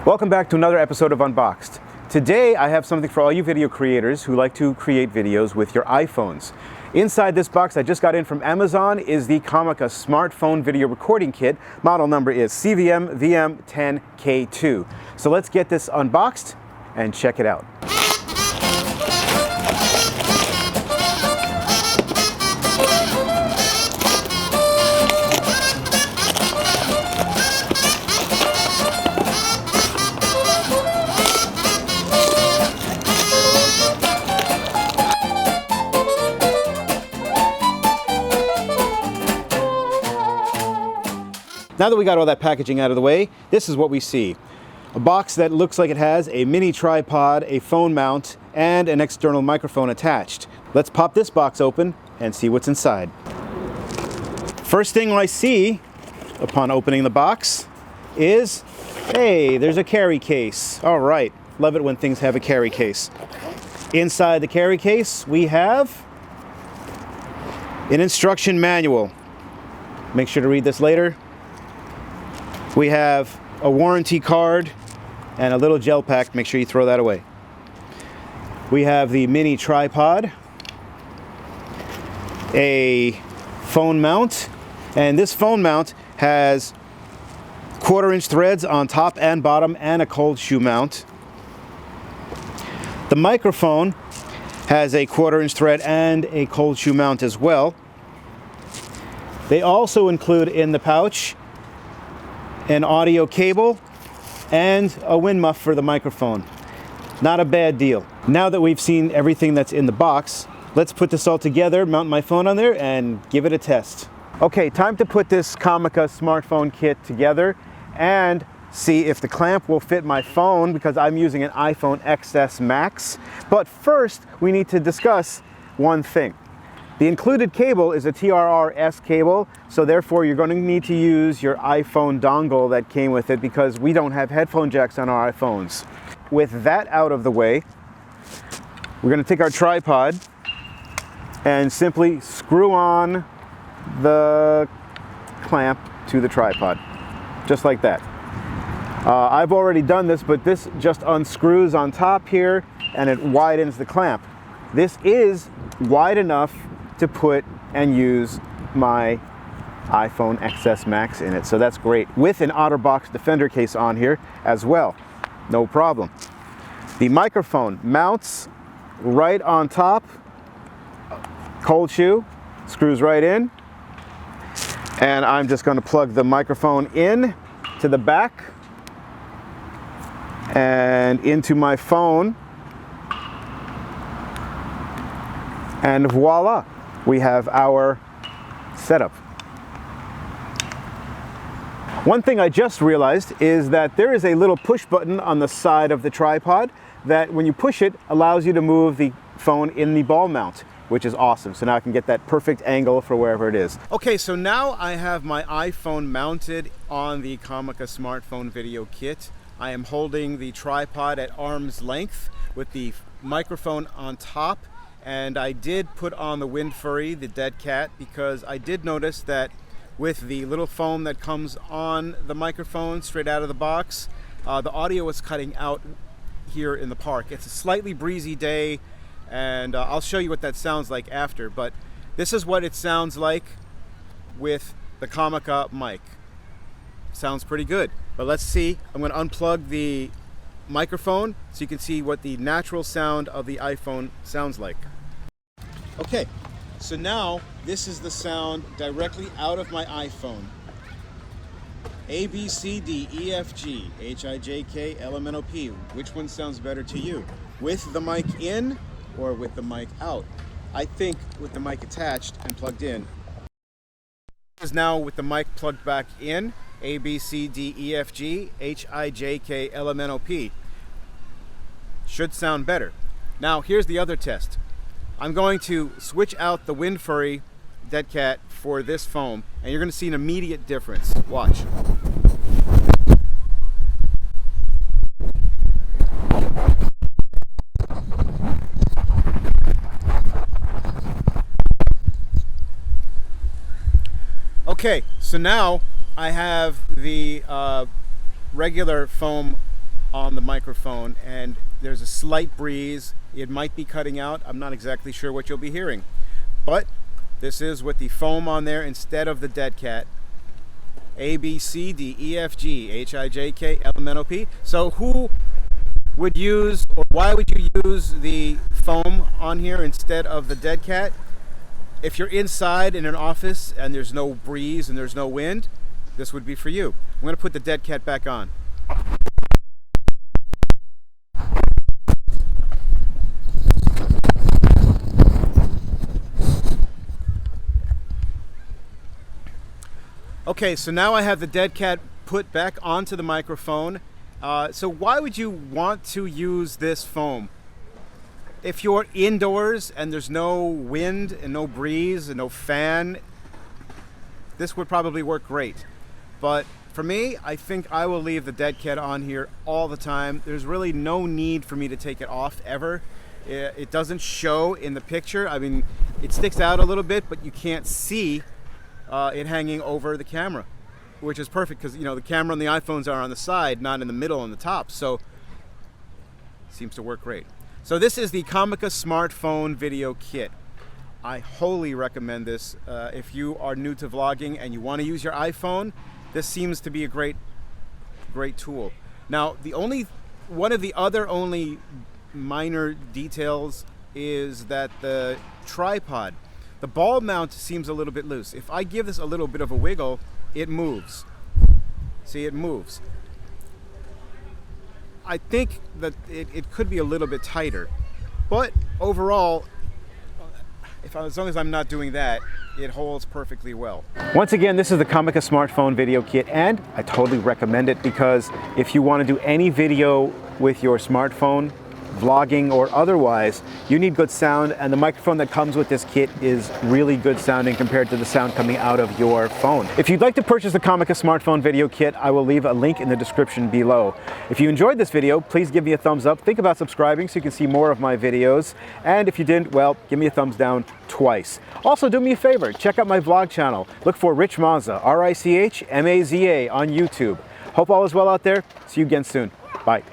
Welcome back to another episode of Unboxed. Today I have something for all you video creators who like to create videos with your iPhones. Inside this box I just got in from Amazon is the Comica smartphone video recording kit. Model number is CVM VM10K2. So let's get this unboxed and check it out. Now that we got all that packaging out of the way, this is what we see. A box that looks like it has a mini tripod, a phone mount, and an external microphone attached. Let's pop this box open and see what's inside. First thing I see upon opening the box is, hey, there's a carry case. All right, love it when things have a carry case. Inside the carry case, we have an instruction manual. Make sure to read this later. We have a warranty card and a little gel pack. Make sure you throw that away. We have the mini tripod, a phone mount, and this phone mount has 1/4-inch threads on top and bottom and a cold shoe mount. The microphone has a 1/4-inch thread and a cold shoe mount as well. They also include in the pouch an audio cable and a wind muff for the microphone. Not a bad deal. Now that we've seen everything that's in the box, let's put this all together, mount my phone on there, and give it a test. Okay, time to put this Comica smartphone kit together and see if the clamp will fit my phone because I'm using an iPhone XS Max. But first, we need to discuss one thing. The included cable is a TRRS cable, so therefore you're going to need to use your iPhone dongle that came with it because we don't have headphone jacks on our iPhones. With that out of the way, we're going to take our tripod and simply screw on the clamp to the tripod, just like that. I've already done this, but this just unscrews on top here and it widens the clamp. This is wide enough to put and use my iPhone XS Max in it, so that's great, with an OtterBox Defender case on here as well, no problem. The microphone mounts right on top, cold shoe, screws right in, and I'm just going to plug the microphone in to the back and into my phone, and voila, we have our setup. One thing I just realized is that there is a little push button on the side of the tripod that when you push it allows you to move the phone in the ball mount, which is awesome. So now I can get that perfect angle for wherever it is. Okay, so now I have my iPhone mounted on the Comica smartphone video kit. I am holding the tripod at arm's length with the microphone on top. And I did put on the Wind Furry, the dead cat, because I did notice that with the little foam that comes on the microphone straight out of the box, the audio was cutting out here in the park. It's a slightly breezy day, and I'll show you what that sounds like after, but this is what it sounds like with the Comica mic. Sounds pretty good, but let's see. I'm going to unplug the microphone so you can see what the natural sound of the iPhone sounds like. Okay, so now this is the sound directly out of my iPhone. A, B, C, D, E, F, G, H, I, J, K, L, M, N, O, P. Which one sounds better to you? With the mic in or with the mic out? I think with the mic attached and plugged in. Is now with the mic plugged back in. A, B, C, D, E, F, G, H, I, J, K, L, M, N, O, P. Should sound better. Now here's the other test. I'm going to switch out the Wind Furry dead cat for this foam, and you're going to see an immediate difference. Watch. Okay, so now I have the regular foam on the microphone and there's a slight breeze, it might be cutting out. I'm not exactly sure what you'll be hearing. But this is with the foam on there instead of the dead cat. A, B, C, D, E, F, G, H, I, J, K, L, M, N, O, P. So who would use, or why would you use the foam on here instead of the dead cat? If you're inside in an office and there's no breeze and there's no wind, this would be for you. I'm going to put the dead cat back on. Okay, so now I have the dead cat put back onto the microphone. So why would you want to use this foam? If you're indoors and there's no wind and no breeze and no fan, this would probably work great. But for me, I think I will leave the dead cat on here all the time. There's really no need for me to take it off ever. It doesn't show in the picture. I mean, it sticks out a little bit, but you can't see it hanging over the camera, which is perfect because, you know, the camera and the iPhones are on the side, not in the middle and the top. So it seems to work great. So this is the Comica smartphone video kit. I wholly recommend this. If you are new to vlogging and you want to use your iPhone, this seems to be a great tool. Now, one of the other minor details is that the tripod, the ball mount seems a little bit loose. If I give this a little bit of a wiggle, it moves. See, it moves. I think that it could be a little bit tighter, but overall, as long as I'm not doing that, it holds perfectly well. Once again, this is the Comica smartphone video kit, and I totally recommend it because if you want to do any video with your smartphone, vlogging or otherwise, you need good sound, and the microphone that comes with this kit is really good sounding compared to the sound coming out of your phone. If you'd like to purchase the Comica smartphone video kit, I will leave a link in the description below. If you enjoyed this video, please give me a thumbs up. Think about subscribing so you can see more of my videos. And if you didn't, well, give me a thumbs down twice. Also, do me a favor, check out my vlog channel. Look for Rich Maza, R-I-C-H-M-A-Z-A on YouTube. Hope all is well out there. See you again soon. Bye.